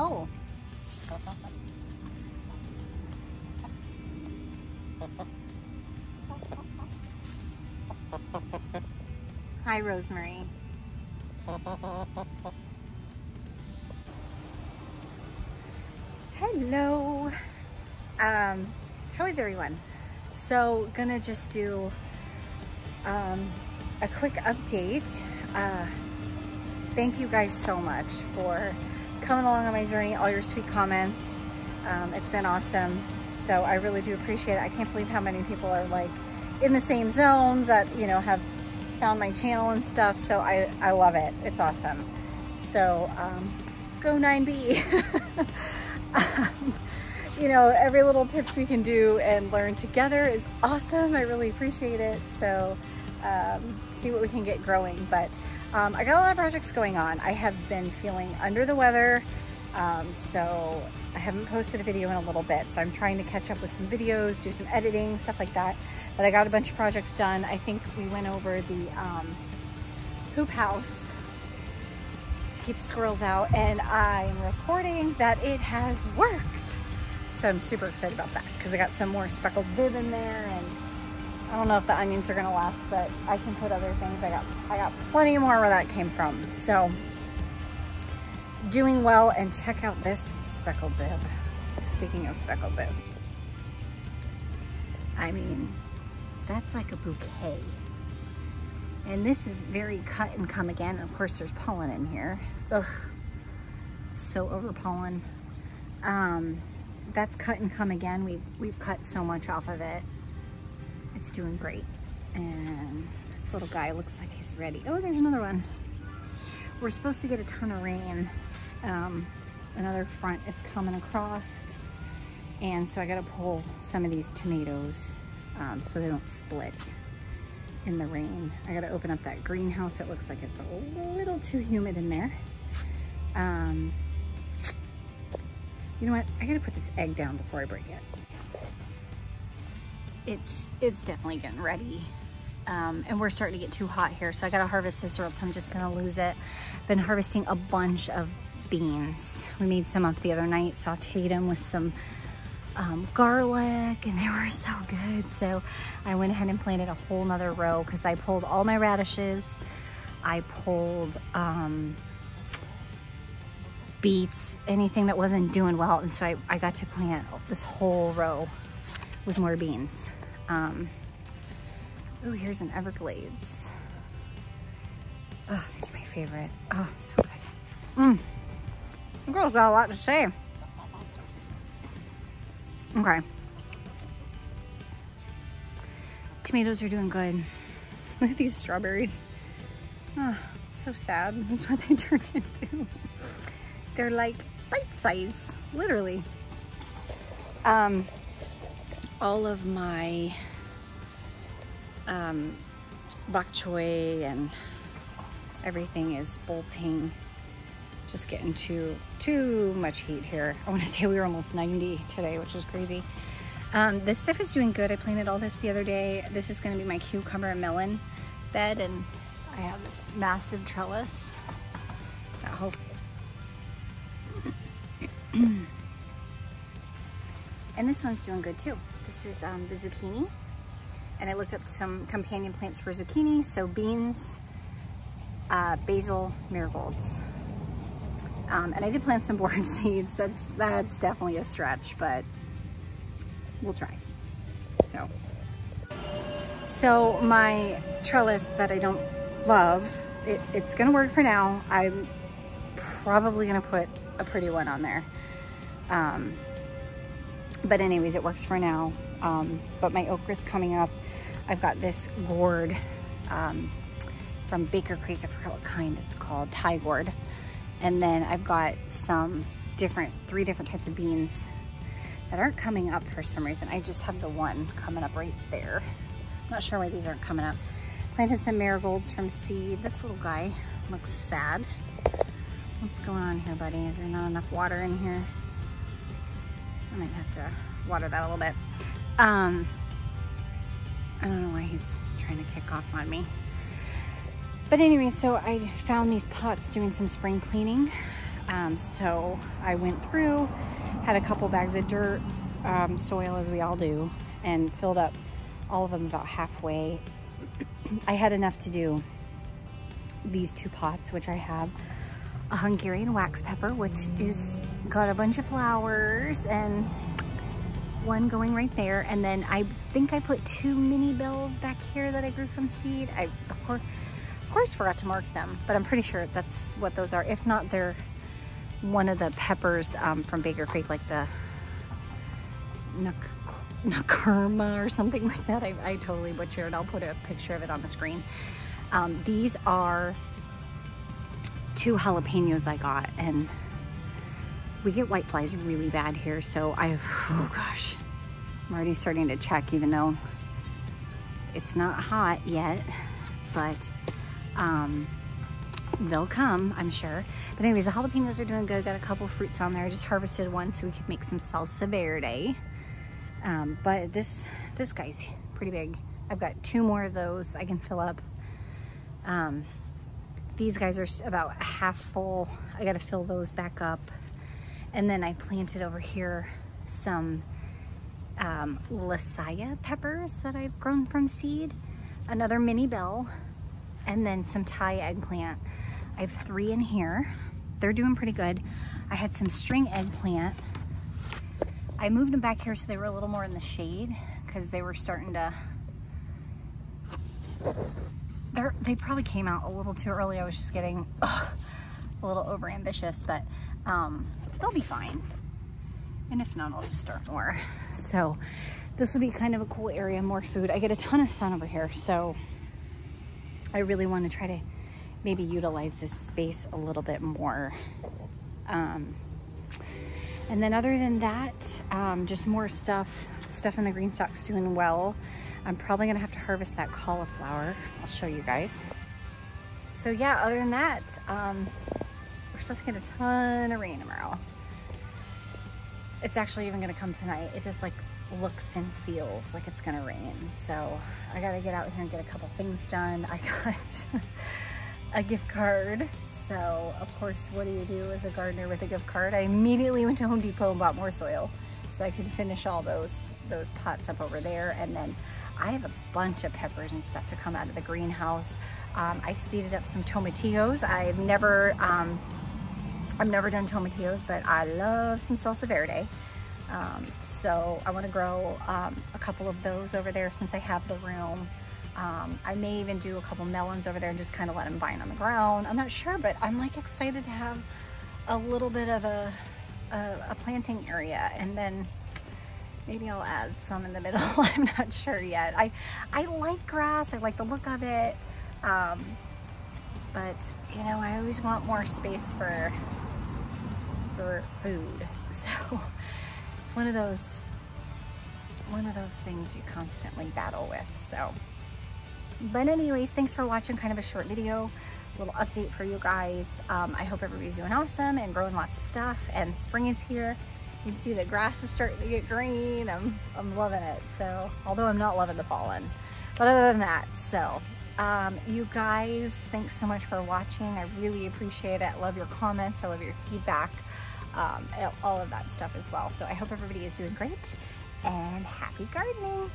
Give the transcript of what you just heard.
Oh. Hi, Rosemary. Hello. How is everyone? So, gonna just do a quick update. Thank you guys so much for coming along on my journey, all your sweet comments. It's been awesome. So I really do appreciate it. I can't believe how many people are like in the same zones that, you know, have found my channel and stuff. So I love it. It's awesome. So go 9B. You know, every little tips we can do and learn together is awesome. I really appreciate it. So see what we can get growing. But I got a lot of projects going on. I have been feeling under the weather. So I haven't posted a video in a little bit. So I'm trying to catch up with some videos, do some editing, stuff like that. But I got a bunch of projects done. I think we went over the hoop house to keep the squirrels out, and I'm reporting that it has worked. So I'm super excited about that because I got some more speckled bib in there, and I don't know if the onions are gonna last, but I can put other things. I got plenty more where that came from. So doing well, and check out this speckled bib. Speaking of speckled bib, I mean, that's like a bouquet. And this is very cut and come again. Of course, there's pollen in here. Ugh, so over pollen. That's cut and come again. We've cut so much off of it. It's doing great. And this little guy looks like he's ready. Oh, there's another one. We're supposed to get a ton of rain. Another front is coming across. And so I gotta pull some of these tomatoes so they don't split in the rain. I gotta open up that greenhouse. It looks like it's a little too humid in there. You know what? I gotta put this egg down before I break it. It's definitely getting ready. And we're starting to get too hot here, so I gotta harvest this or else I'm just gonna lose it. Been harvesting a bunch of beans. We made some up the other night, sauteed them with some garlic, and they were so good. So I went ahead and planted a whole nother row because I pulled all my radishes. I pulled beets, anything that wasn't doing well. And so I got to plant this whole row with more beans. Oh, here's an Everglades. Oh, these are my favorite. Oh, so good. The girl's got a lot to say. Okay. Tomatoes are doing good. Look at these strawberries. Oh, so sad. That's what they turned into. They're like bite size, literally. All of my bok choy and everything is bolting. Just getting too much heat here. I want to say we were almost 90 today, which is crazy. This stuff is doing good. I planted all this the other day. This is going to be my cucumber and melon bed, and I have this massive trellis. I hope. And this one's doing good too. This is the zucchini, and I looked up some companion plants for zucchini. So beans, basil, marigolds. And I did plant some borage seeds. That's definitely a stretch, but we'll try. So my trellis that I don't love, it's gonna work for now. I'm probably gonna put a pretty one on there. But anyways, it works for now. But my okra's coming up. I've got this gourd from Baker Creek. I forgot what kind it's called, Thai gourd. And then I've got some three different types of beans that aren't coming up for some reason. I just have the one coming up right there. I'm not sure why these aren't coming up. Planted some marigolds from seed. This little guy looks sad. What's going on here, buddy? Is there not enough water in here? I might have to water that a little bit. I don't know why he's trying to kick off on me. But anyway, so I found these pots doing some spring cleaning. So I went through, had a couple bags of dirt, soil as we all do, and filled up all of them about halfway. I had enough to do these 2 pots, which I have a Hungarian wax pepper, which is got a bunch of flowers, and one going right there. And then I think I put 2 mini bells back here that I grew from seed. I of course forgot to mark them, but I'm pretty sure that's what those are. If not, they're one of the peppers from Baker Creek, like the Nakarma or something like that. I totally butchered. I'll put a picture of it on the screen. These are 2 jalapenos I got, and we get white flies really bad here, so oh gosh, I'm already starting to check, even though it's not hot yet, but they'll come, I'm sure. But anyways, the jalapenos are doing good. Got a couple fruits on there. I just harvested one so we could make some salsa verde. But this guy's pretty big. I've got 2 more of those I can fill up. These guys are about half full. I got to fill those back up. And then I planted over here some Lasaya peppers that I've grown from seed, another mini bell, and then some Thai eggplant. I have 3 in here. They're doing pretty good. I had some string eggplant. I moved them back here so they were a little more in the shade, because they were starting to, they probably came out a little too early. I was just getting a little over ambitious, but they'll be fine. And if not, I'll just start more. So this will be kind of a cool area, more food. I get a ton of sun over here, so I really want to try to maybe utilize this space a little bit more. And then other than that, just more stuff in the green stalk's doing well. I'm probably gonna have to harvest that cauliflower. I'll show you guys. So yeah, other than that, we're supposed to get a ton of rain tomorrow. It's actually even gonna come tonight. It just like looks and feels like it's gonna rain. So I gotta get out here and get a couple things done. I got a gift card. So of course, what do you do as a gardener with a gift card? I immediately went to Home Depot and bought more soil so I could finish all those pots up over there. And then I have a bunch of peppers and stuff to come out of the greenhouse. I seeded up some tomatillos. I've never done tomatillos, but I love some salsa verde. So I want to grow a couple of those over there since I have the room. I may even do a couple melons over there and just kind of let them vine on the ground. I'm not sure, but I'm like excited to have a little bit of a planting area, and then maybe I'll add some in the middle. I'm not sure yet. I like grass. I like the look of it. But you know, I always want more space for food. So it's one of those things you constantly battle with. So, but anyways, thanks for watching kind of a short video, a little update for you guys. I hope everybody's doing awesome and growing lots of stuff, and spring is here. You can see the grass is starting to get green. I'm loving it. So, although I'm not loving the pollen, but other than that, so you guys, thanks so much for watching. I really appreciate it. I love your comments. I love your feedback, all of that stuff as well. So I hope everybody is doing great, and happy gardening.